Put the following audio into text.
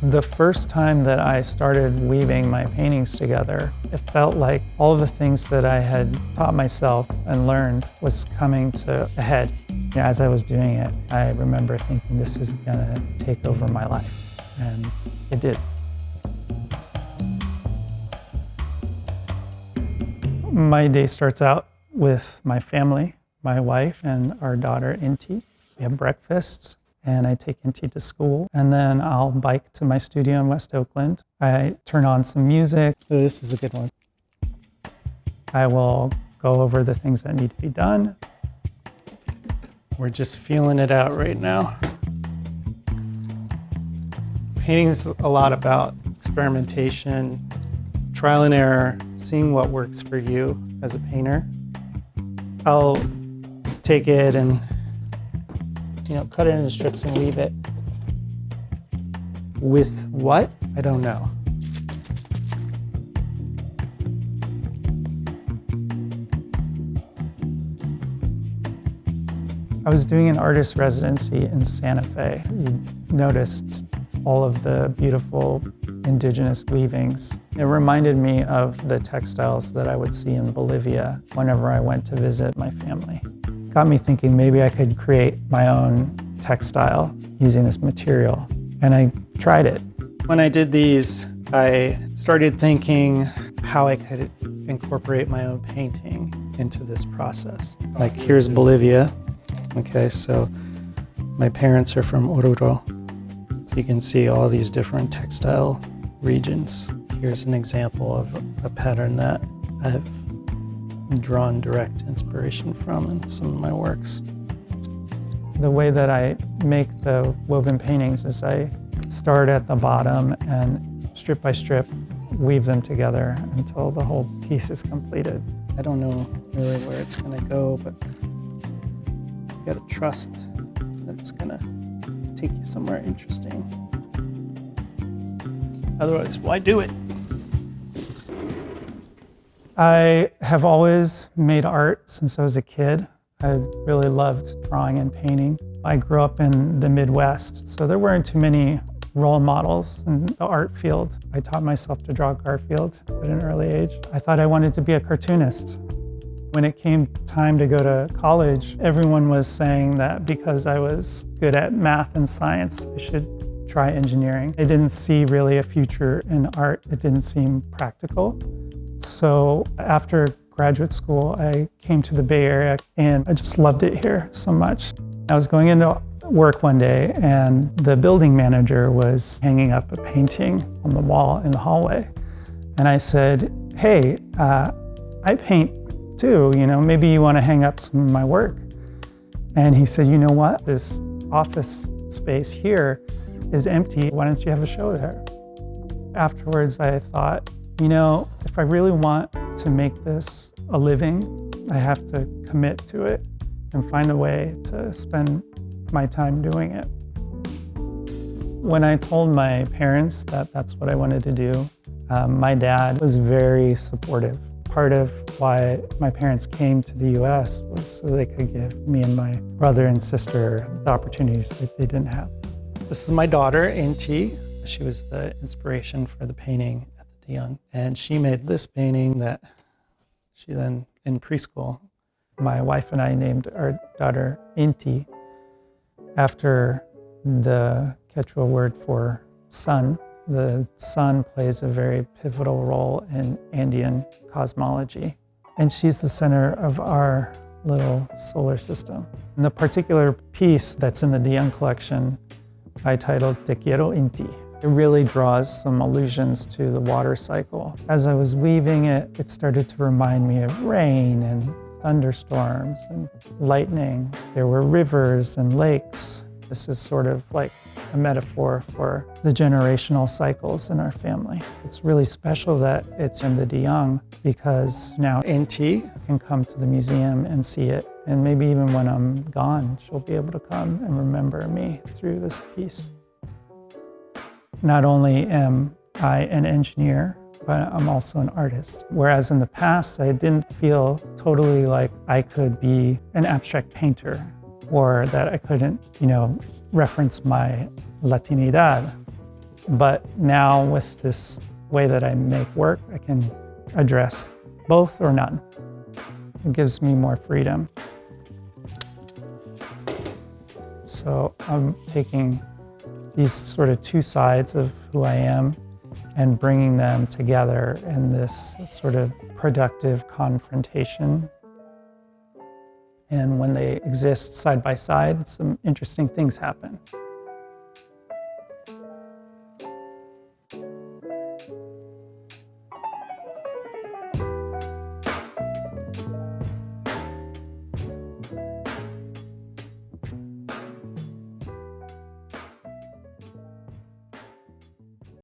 The first time that I started weaving my paintings together, it felt like all of the things that I had taught myself and learned was coming to a head. As I was doing it, I remember thinking, this is gonna take over my life, and it did. My day starts out with my family, my wife and our daughter, Inti. We have breakfast, and I take Inti to school, and then I'll bike to my studio in West Oakland. I turn on some music. Oh, this is a good one. I will go over the things that need to be done. We're just feeling it out right now. Painting is a lot about experimentation, trial and error, seeing what works for you as a painter. I'll take it and cut it into strips and weave it. With what? I don't know. I was doing an artist residency in Santa Fe. You noticed all of the beautiful indigenous weavings. It reminded me of the textiles that I would see in Bolivia whenever I went to visit my family. Got me thinking maybe I could create my own textile using this material, and I tried it. When I did these, I started thinking how I could incorporate my own painting into this process. Like, here's Bolivia. Okay, so my parents are from Oruro. So you can see all these different textile regions. Here's an example of a pattern that I've drawn direct inspiration from in some of my works. The way that I make the woven paintings is I start at the bottom and strip by strip weave them together until the whole piece is completed. I don't know really where it's gonna go, but you gotta trust that it's gonna take you somewhere interesting. Otherwise, why do it? I have always made art since I was a kid. I really loved drawing and painting. I grew up in the Midwest, so there weren't too many role models in the art field. I taught myself to draw Garfield at an early age. I thought I wanted to be a cartoonist. When it came time to go to college, everyone was saying that because I was good at math and science, I should try engineering. I didn't see really a future in art. It didn't seem practical. So after graduate school, I came to the Bay Area, and I just loved it here so much. I was going into work one day, and the building manager was hanging up a painting on the wall in the hallway. And I said, hey, I paint too, maybe you want to hang up some of my work. And he said, you know what, this office space here is empty. Why don't you have a show there? Afterwards, I thought, if I really want to make this a living, I have to commit to it and find a way to spend my time doing it. When I told my parents that that's what I wanted to do, my dad was very supportive. Part of why my parents came to the US was so they could give me and my brother and sister the opportunities that they didn't have. This is my daughter, Inti. She was the inspiration for the painting at the De Young. And she made this painting that she then, in preschool, my wife and I named our daughter Inti after the Quechua word for sun. The sun plays a very pivotal role in Andean cosmology. And she's the center of our little solar system. And the particular piece that's in the De Young collection, I titled Te Quiero Inti. It really draws some allusions to the water cycle. As I was weaving it, it started to remind me of rain and thunderstorms and lightning. There were rivers and lakes. This is sort of like a metaphor for the generational cycles in our family. It's really special that it's in the De Young because now Inti can come to the museum and see it. And maybe even when I'm gone, she'll be able to come and remember me through this piece. Not only am I an engineer, but I'm also an artist. Whereas in the past, I didn't feel totally like I could be an abstract painter or that I couldn't, reference my Latinidad. But now with this way that I make work, I can address both or none. It gives me more freedom. So I'm taking these sort of two sides of who I am and bringing them together in this sort of productive confrontation. And when they exist side by side, some interesting things happen.